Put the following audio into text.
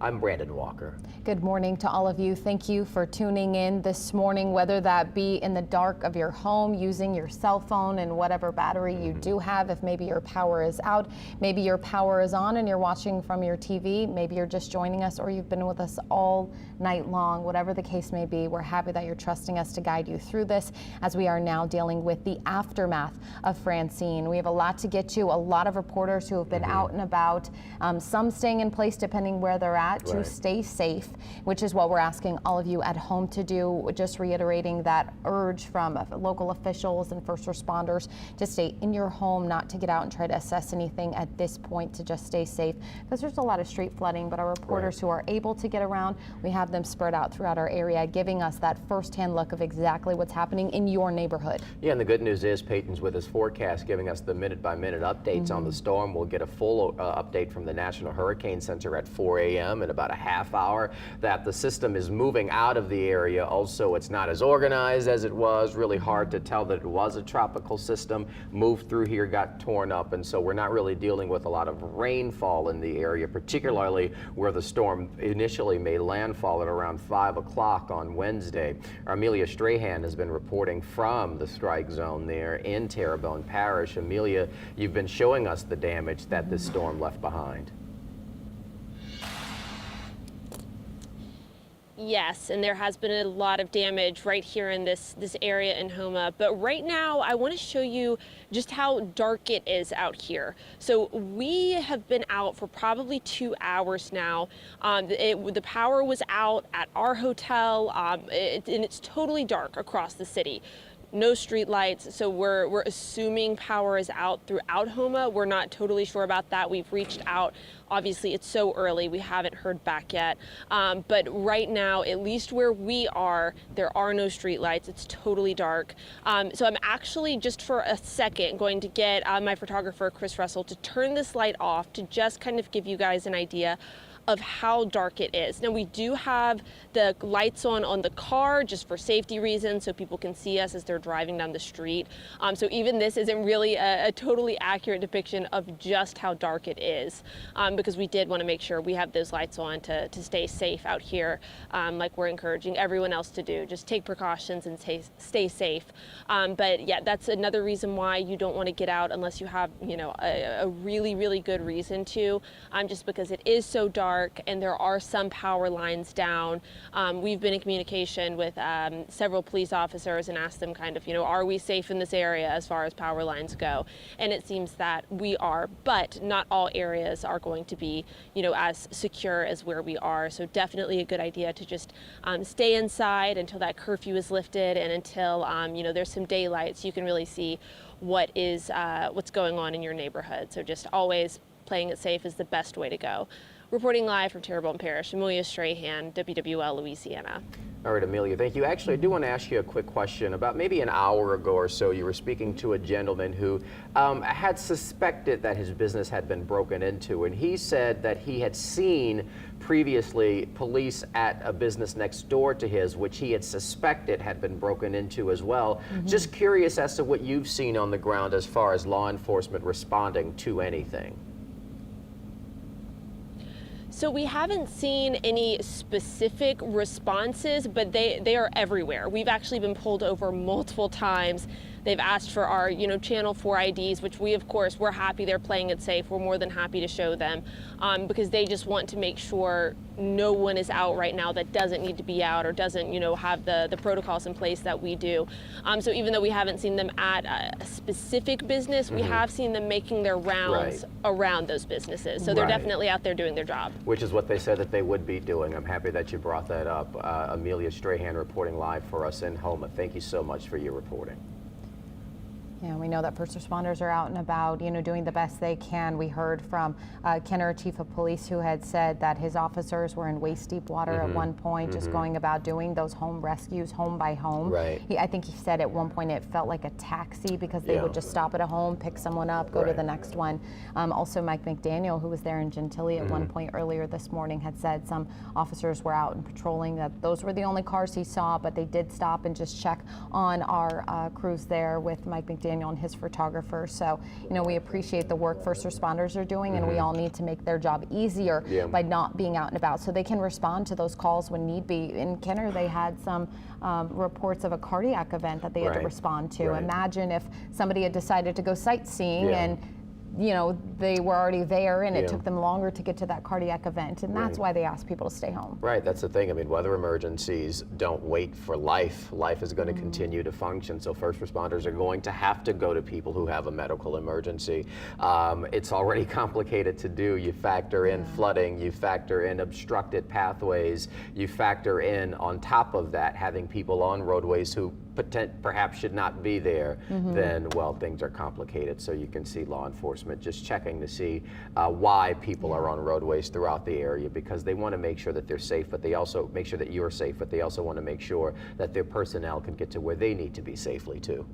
I'm Brandon Walker. Good morning to all of you. Thank you for tuning in this morning, whether that be in the dark of your home using your cell phone and whatever battery you do have. If maybe your power is out, maybe your power is on and you're watching from your TV, maybe you're just joining us or you've been with us all night long. Whatever the case may be, we're happy that you're trusting us to guide you through this as we are now dealing with the aftermath of Francine. We have a lot to get to, a lot of reporters who have been out and about, some staying in place depending where they're at to stay safe, which is what we're asking all of you at home to do. Just reiterating that urge from local officials and first responders to stay in your home, not to get out and try to assess anything at this point, to just stay safe, because there's a lot of street flooding. But our reporters who are able to get around, we have them spread out throughout our area, giving us that firsthand look of exactly what's happening in your neighborhood. Yeah, and the good news is Peyton's with his forecast, giving us the minute-by-minute updates on the storm. We'll get a full update from the National Hurricane Center at 4 a.m. in about a half hour that the system is moving out of the area. Also, it's not as organized as it was. Really hard to tell that it was a tropical system. Moved through here, got torn up, and so we're not really dealing with a lot of rainfall in the area, particularly where the storm initially made landfall at around 5 o'clock on Wednesday. Amelia Strahan has been reporting from the strike zone there in Terrebonne Parish. Amelia, you've been showing us the damage that this storm left behind. Yes, and there has been a lot of damage right here in this area in Houma. But right now, I want to show you just how dark it is out here. So we have been out for probably 2 hours now. The power was out at our hotel, and it's totally dark across the city. No street lights, so we're assuming power is out throughout Houma. We're not totally sure about that. We've reached out. Obviously, it's so early, we haven't heard back yet. But right now, at least where we are, there are no street lights. It's totally dark. So I'm actually, just for a second, going to get my photographer, Chris Russell, to turn this light off to just kind of give you guys an idea of how dark it is. Now, we do have the lights on the car just for safety reasons, so people can see us as they're driving down the street. So even this isn't really a totally accurate depiction of just how dark it is, because we did want to make sure we have those lights on to stay safe out here, like we're encouraging everyone else to do. Just take precautions and stay safe. But yeah, that's another reason why you don't want to get out unless you have, you know, a really, really good reason to, just because it is so dark and there are some power lines down. We've been in communication with several police officers and asked them kind of, you know, are we safe in this area as far as power lines go? And it seems that we are, but not all areas are going to be, you know, as secure as where we are. So definitely a good idea to just stay inside until that curfew is lifted and until, you know, there's some daylight so you can really see what's going on in your neighborhood. So just always playing it safe is the best way to go. Reporting live from Terrebonne Parish, Amelia Strahan, WWL, Louisiana. All right, Amelia, thank you. Actually, I do want to ask you a quick question. About maybe an hour ago or so, you were speaking to a gentleman who had suspected that his business had been broken into, and he said that he had seen previously police at a business next door to his, which he had suspected had been broken into as well. Just curious as to what you've seen on the ground as far as law enforcement responding to anything. So we haven't seen any specific responses, but they are everywhere. We've actually been pulled over multiple times. They've asked for our, you know, Channel 4 IDs, which we, of course, we're happy they're playing it safe. We're more than happy to show them, because they just want to make sure no one is out right now that doesn't need to be out or doesn't, you know, have the protocols in place that we do. So even though we haven't seen them at a specific business, we have seen them making their rounds around those businesses. So they're definitely out there doing their job. Which is what they said that they would be doing. I'm happy that you brought that up. Amelia Strahan reporting live for us in Houma. Thank you so much for your reporting. Yeah, we know that first responders are out and about, you know, doing the best they can. We heard from Kenner Chief of Police, who had said that his officers were in waist-deep water at one point, just going about doing those home rescues, home by home. I think he said at one point it felt like a taxi, because they would just stop at a home, pick someone up, go to the next one. Also, Mike McDaniel, who was there in Gentilly at one point earlier this morning, had said some officers were out and patrolling, that those were the only cars he saw, but they did stop and just check on our crews there with Mike McDaniel Daniel and his photographer. So, we appreciate the work first responders are doing, and we all need to make their job easier by not being out and about so they can respond to those calls when need be. In Kenner, they had some reports of a cardiac event that they had to respond to. Imagine if somebody had decided to go sightseeing and they were already there and it took them longer to get to that cardiac event, and that's why they ask people to stay home. Right, that's the thing. I mean, weather emergencies don't wait for life. Life is going to continue to function, so first responders are going to have to go to people who have a medical emergency. It's already complicated to do. You factor in flooding, you factor in obstructed pathways, you factor in, on top of that, having people on roadways who perhaps should not be there, then, well, things are complicated. So you can see law enforcement just checking to see why people are on roadways throughout the area, because they want to make sure that they're safe, but they also make sure that you're safe, but they also want to make sure that their personnel can get to where they need to be safely too.